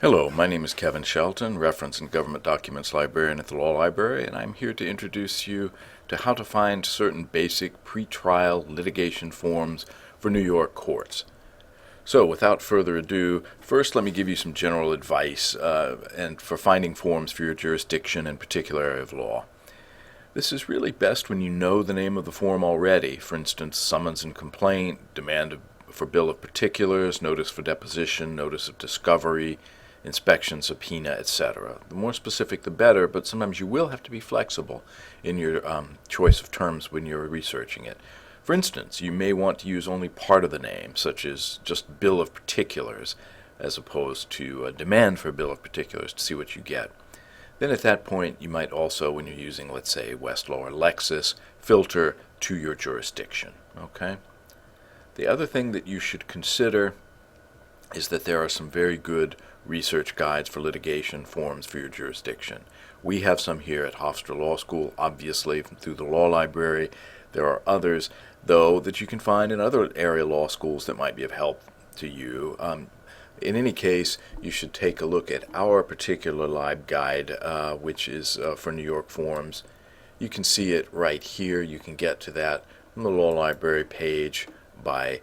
Hello, my name is Kevin Shelton, Reference and Government Documents Librarian at the Law Library, and I'm here to introduce you to how to find certain basic pretrial litigation forms for New York courts. So, without further ado, first let me give you some general advice and for finding forms for your jurisdiction and particular area of law. This is really best when you know the name of the form already. For instance, summons and complaint, for bill of particulars, notice for deposition, notice of discovery, inspection, subpoena, etc. The more specific the better, but sometimes you will have to be flexible in your choice of terms when you're researching it. For instance, you may want to use only part of the name, such as just bill of particulars, as opposed to a demand for a bill of particulars to see what you get. Then at that point, you might also, when you're using, let's say, Westlaw or Lexis, filter to your jurisdiction. Okay? The other thing that you should consider is that there are some very good research guides for litigation forms for your jurisdiction. We have some here at Hofstra Law School, obviously, through the Law Library. There are others, though, that you can find in other area law schools that might be of help to you. In any case, you should take a look at our particular lib guide, which is for New York forms. You can see it right here. You can get to that from the Law Library page by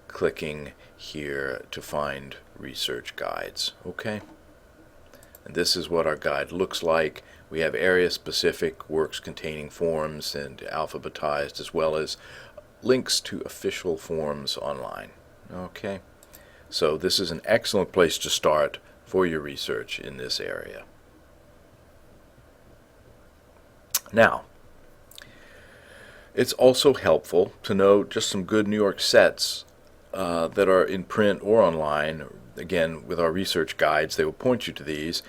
clicking here to find research guides. Okay? And this is what our guide looks like. We have area-specific works containing forms and alphabetized, as well as links to official forms online. Okay? So this is an excellent place to start for your research in this area. Now, it's also helpful to know just some good New York sets that are in print or online. Again, with our research guides, they will point you to these.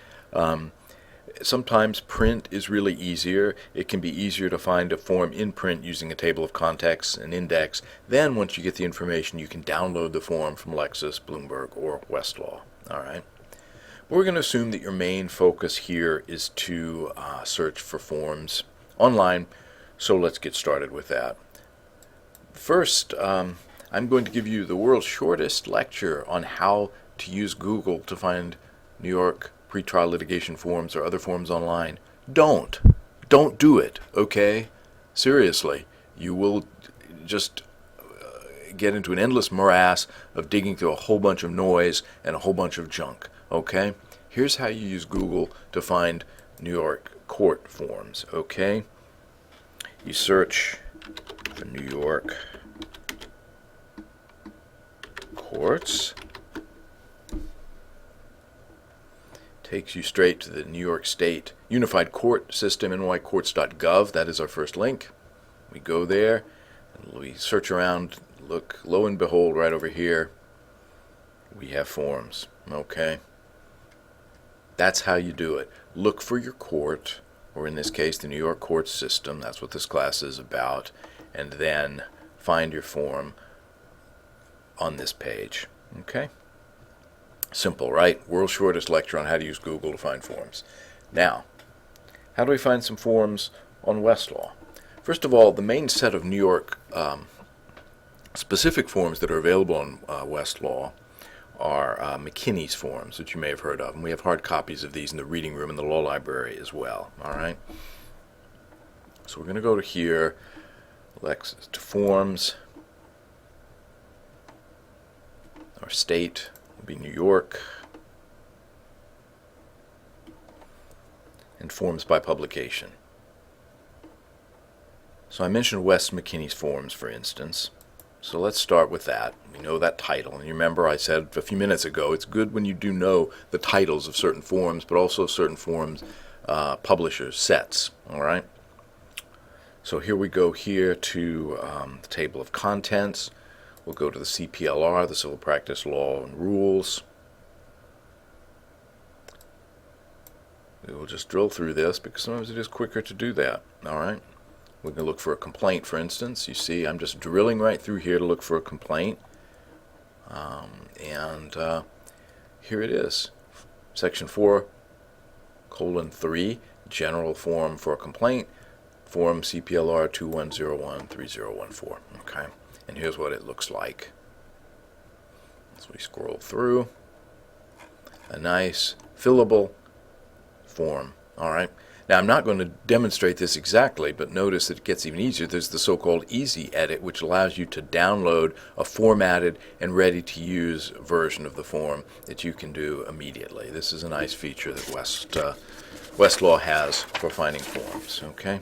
Sometimes print is really easier. It can be easier to find a form in print using a table of contents and index. Then once you get the information, you can download the form from Lexis, Bloomberg, or Westlaw. All right. We're going to assume that your main focus here is to search for forms online, so let's get started with that. First, I'm going to give you the world's shortest lecture on how to use Google to find New York pretrial litigation forms or other forms online. Don't do it, okay? Seriously, you will just get into an endless morass of digging through a whole bunch of noise and a whole bunch of junk, okay? Here's how you use Google to find New York court forms, okay? You search for New York courts. Takes you straight to the New York State Unified Court System, nycourts.gov. That is our first link. We go there, and we search around, look, lo and behold, right over here, we have forms, okay? That's how you do it. Look for your court, or in this case, the New York Court System. That's what this class is about. And then find your form on this page, okay? Simple, right? World's shortest lecture on how to use Google to find forms. Now, how do we find some forms on Westlaw? First of all, the main set of New York specific forms that are available on Westlaw are McKinney's forms, which you may have heard of. And we have hard copies of these in the reading room in the law library as well. All right? So we're going to go to here, Lexis to forms. Our state will be New York. And forms by publication. So I mentioned Wes McKinney's forms, for instance. So let's start with that. We know that title. And you remember I said a few minutes ago, it's good when you do know the titles of certain forms, but also certain forms, publishers, sets. All right? So here we go here to the table of contents. We'll go to the CPLR, the Civil Practice Law and Rules. We will just drill through this because sometimes it is quicker to do that. All right? We're going to look for a complaint, for instance. You see, I'm just drilling right through here to look for a complaint. Here it is. Section 4:3, General Form for a Complaint, Form CPLR 21013014. Okay? And here's what it looks like. As we scroll through, a nice fillable form. All right. Now, I'm not going to demonstrate this exactly, but notice that it gets even easier. There's the so-called Easy Edit, which allows you to download a formatted and ready-to-use version of the form that you can do immediately. This is a nice feature that Westlaw has for finding forms. Okay.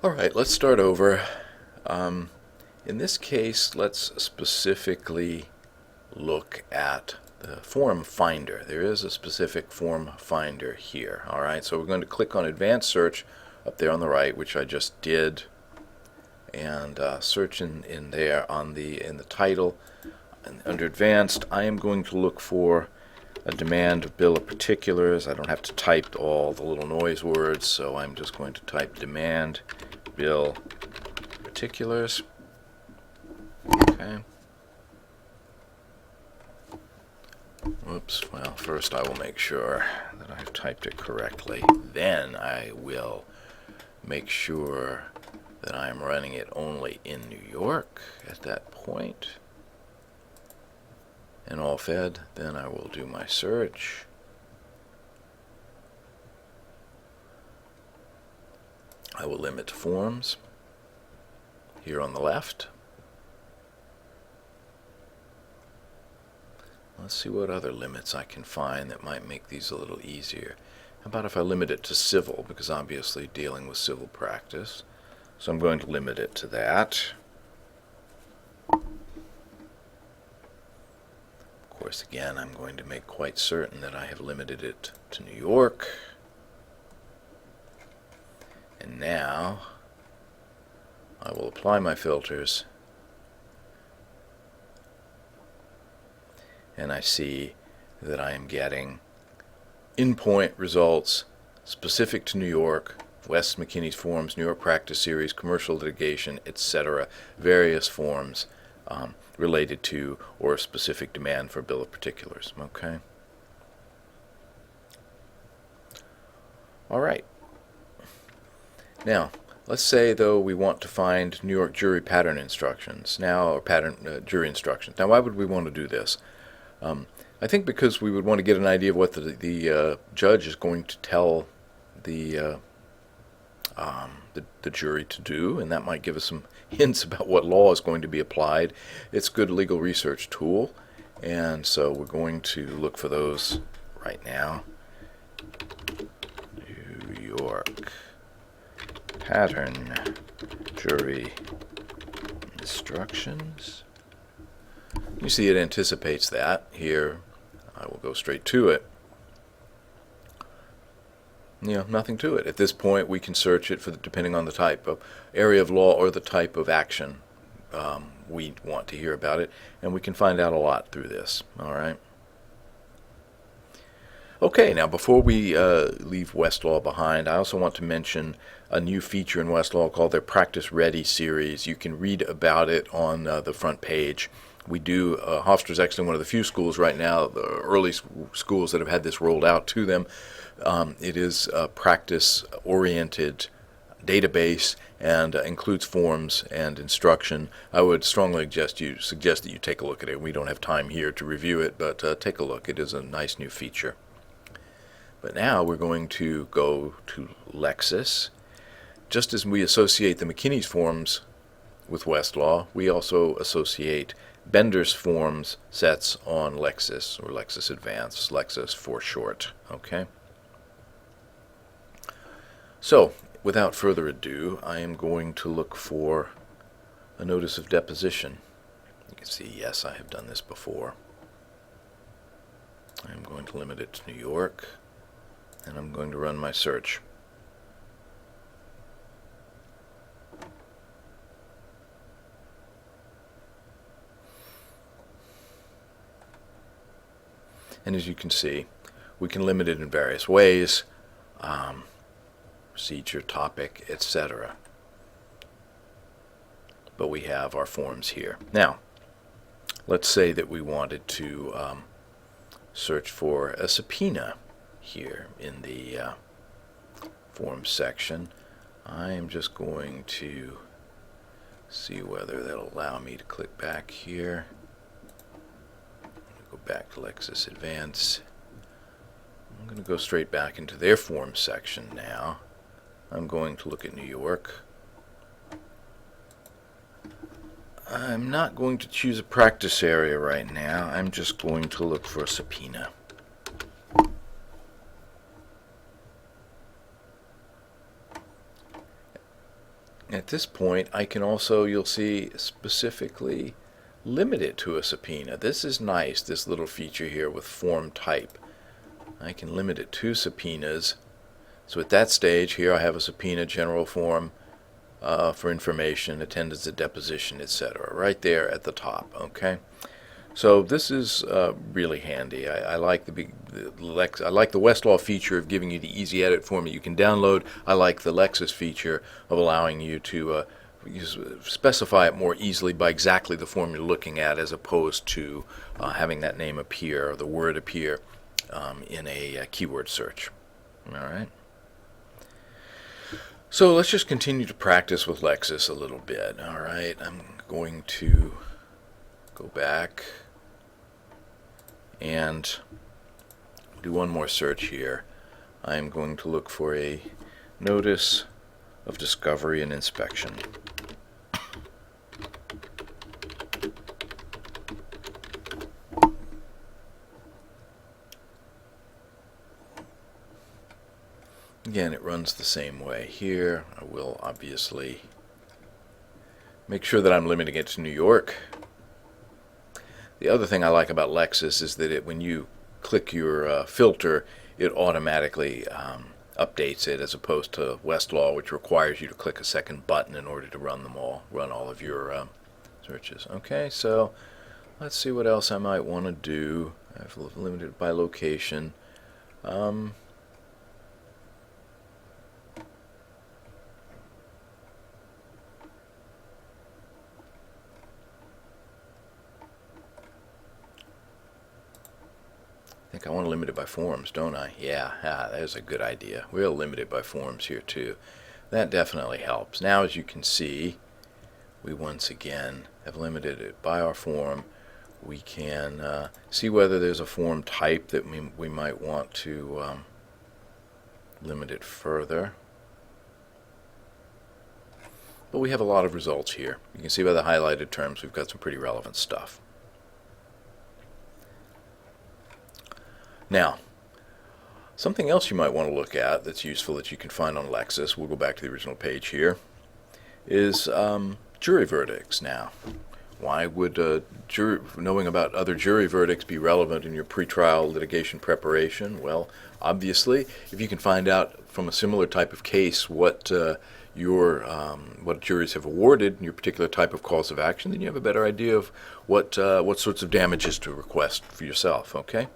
All right, let's start over. In this case, let's specifically look at the form finder. There is a specific form finder here. All right, so we're going to click on Advanced Search up there on the right, which I just did, and search in there in the title. And under Advanced, I am going to look for a demand of bill of particulars. I don't have to type all the little noise words, so I'm just going to type demand bill particulars. Okay. Whoops. Well, first I will make sure that I've typed it correctly. Then I will make sure that I'm running it only in New York at that point. And all fed. Then I will do my search. I will limit forms here on the left. Let's see what other limits I can find that might make these a little easier. How about if I limit it to civil, because obviously dealing with civil practice. So I'm going to limit it to that. Of course, again, I'm going to make quite certain that I have limited it to New York. And now I will apply my filters. And I see that I am getting in-point results specific to New York, West McKinney's forms, New York practice series, commercial litigation, etc., various forms related to or specific demand for bill of particulars. Okay. All right. Now, let's say, though, we want to find New York jury pattern instructions now, or pattern jury instructions. Now, why would we want to do this? I think because we would want to get an idea of what the judge is going to tell the jury to do, and that might give us some hints about what law is going to be applied. It's a good legal research tool, and so we're going to look for those right now. New York pattern jury instructions. You see it anticipates that. Here, I will go straight to it. Nothing to it. At this point, we can search it for depending on the type of area of law or the type of action we want to hear about it, and we can find out a lot through this. All right. Okay, now before we leave Westlaw behind, I also want to mention a new feature in Westlaw called their Practice Ready series. You can read about it on the front page. We do, Hofstra is actually one of the few schools right now, the early schools that have had this rolled out to them. It is a practice-oriented database and includes forms and instruction. I would strongly suggest that you take a look at it. We don't have time here to review it, but take a look. It is a nice new feature. But now we're going to go to Lexis. Just as we associate the McKinney's forms with Westlaw, we also associate Bender's forms sets on Lexis, or Lexis Advanced, Lexis for short. Okay. So, without further ado, I am going to look for a notice of deposition. You can see, yes, I have done this before. I'm going to limit it to New York, and I'm going to run my search. And as you can see, we can limit it in various ways, procedure, topic, etc. But we have our forms here. Now, let's say that we wanted to search for a subpoena here in the forms section. I am just going to see whether that'll allow me to click back here. Go back to Lexis Advance. I'm going to go straight back into their forms section now. I'm going to look at New York. I'm not going to choose a practice area right now. I'm just going to look for a subpoena. At this point, I can also, you'll see, specifically limit it to a subpoena. This is nice, this little feature here with form type. I can limit it to subpoenas. So at that stage, here I have a subpoena general form for information, attendance at deposition, etc. right there at the top, okay? So this is really handy. I like the Westlaw feature of giving you the easy edit form that you can download. I like the Lexis feature of allowing you to specify it more easily by exactly the form you're looking at, as opposed to having that name appear or the word appear in a keyword search. All right. So let's just continue to practice with Lexis a little bit. All right. I'm going to go back and do one more search here. I'm going to look for a notice of discovery and inspection. Again, it runs the same way here. I will obviously make sure that I'm limiting it to New York. The other thing I like about Lexis is that when you click your filter, it automatically updates it, as opposed to Westlaw, which requires you to click a second button in order to run all of your searches. Okay, so let's see what else I might want to do. I've limited it by location. I think I want to limit it by forms, don't I? Yeah, there's a good idea. We'll limit it by forms here too. That definitely helps. Now, as you can see, we once again have limited it by our form. We can see whether there's a form type that we might want to limit it further. But we have a lot of results here. You can see by the highlighted terms we've got some pretty relevant stuff. Now, something else you might want to look at that's useful that you can find on Lexis, we'll go back to the original page here, is jury verdicts. Now, why would knowing about other jury verdicts be relevant in your pretrial litigation preparation? Well, obviously, if you can find out from a similar type of case what juries have awarded in your particular type of cause of action, then you have a better idea of what sorts of damages to request for yourself. Okay.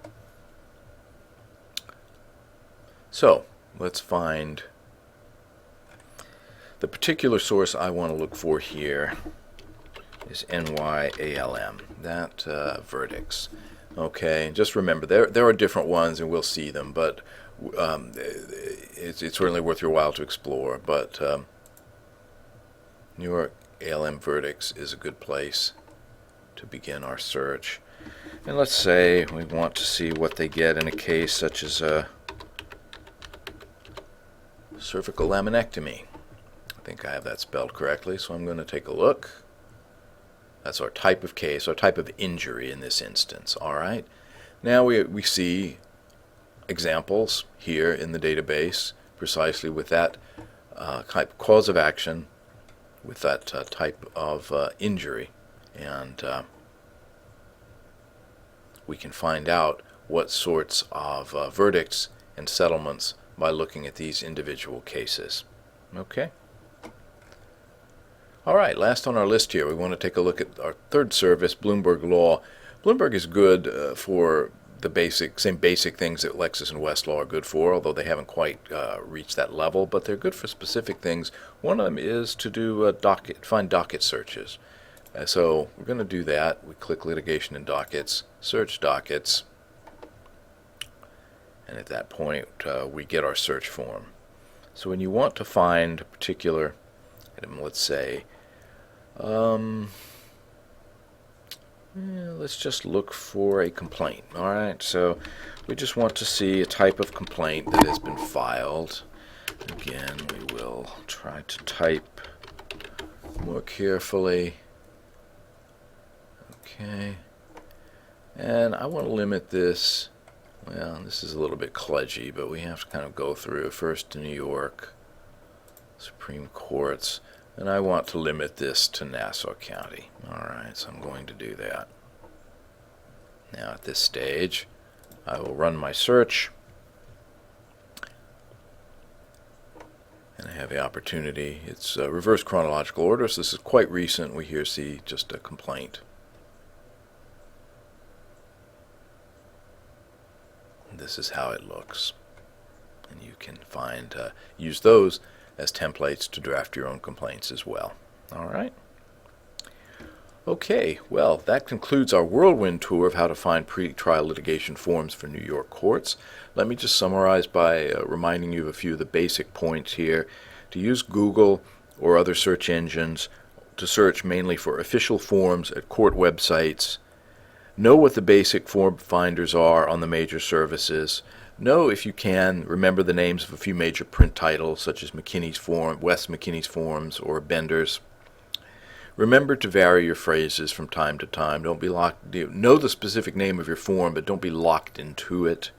So let's find the particular source I want to look for here is NYALM, that verdicts. Okay, just remember there are different ones and we'll see them, but it's certainly worth your while to explore. But New York ALM verdicts is a good place to begin our search. And let's say we want to see what they get in a case such as a cervical laminectomy. I think I have that spelled correctly, so I'm going to take a look. That's our type of case, our type of injury in this instance. All right. Now we see examples here in the database precisely with that type of cause of action, with that type of injury, and we can find out what sorts of verdicts and settlements by looking at these individual cases. Okay. All right, last on our list here, we want to take a look at our third service, Bloomberg Law. Bloomberg is good for the same basic things that Lexis and Westlaw are good for, although they haven't quite reached that level, but they're good for specific things. One of them is to do find docket searches. So we're going to do that. We click Litigation and Dockets, search dockets, and at that point we get our search form. So when you want to find a particular item, let's say, Let's just look for a complaint. All right, so we just want to see a type of complaint that has been filed. Again, we will try to type more carefully. Okay. And I want to limit this. Well, this is a little bit kludgy, but we have to kind of go through first to New York Supreme Courts. And I want to limit this to Nassau County. All right, so I'm going to do that. Now at this stage, I will run my search. And I have the opportunity. It's reverse chronological order, so this is quite recent. We here see just a complaint. This is how it looks. And you can use those as templates to draft your own complaints as well. All right. Okay, well, that concludes our whirlwind tour of how to find pre-trial litigation forms for New York courts. Let me just summarize by reminding you of a few of the basic points here. To use Google or other search engines to search mainly for official forms at court websites. Know what the basic form finders are on the major services. Know, if you can, remember the names of a few major print titles such as McKinney's Form, West McKinney's Forms, or Bender's. Remember to vary your phrases from time to time. Don't be locked. Know the specific name of your form, but don't be locked into it.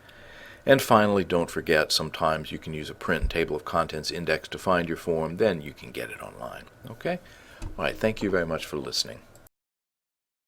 And finally, don't forget, sometimes you can use a print and table of contents index to find your form. Then you can get it online. Okay? All right. Thank you very much for listening.